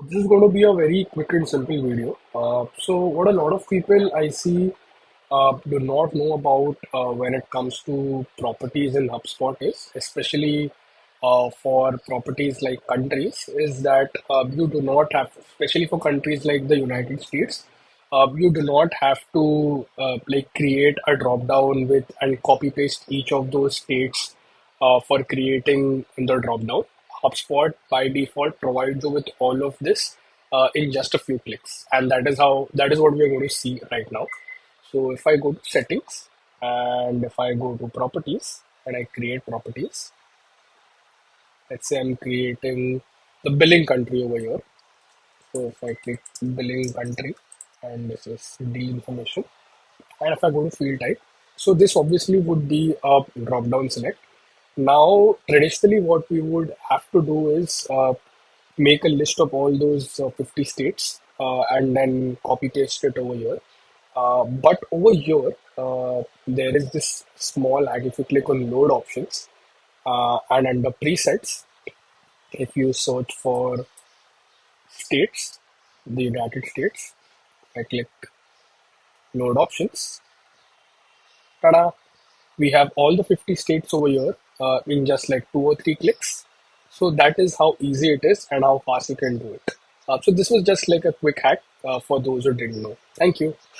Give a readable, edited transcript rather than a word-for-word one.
This is going to be a very quick and simple video. So, what a lot of people I see do not know about when it comes to properties in HubSpot is, especially for properties like countries, is that you do not have, especially for countries like the United States, you do not have to like create a drop down with and copy paste each of those states for creating the drop down. HubSpot by default provides you with all of this in just a few clicks, and that is what we are going to see right now. So if I go to settings and if I go to properties and I create properties, let's say I'm creating the billing country over here. So if I click billing country and this is deal information, and if I go to field type, so this obviously would be a drop down select. Now, traditionally, what we would have to do is make a list of all those 50 states and then copy paste it over here. But over here, there is this small hack. If you click on load options and under presets, if you search for states, the United States, I click load options. Ta-da! We have all the 50 states over here in just like 2 or 3 clicks. So that is how easy it is and how fast you can do it. So this was just like a quick hack for those who didn't know. Thank you.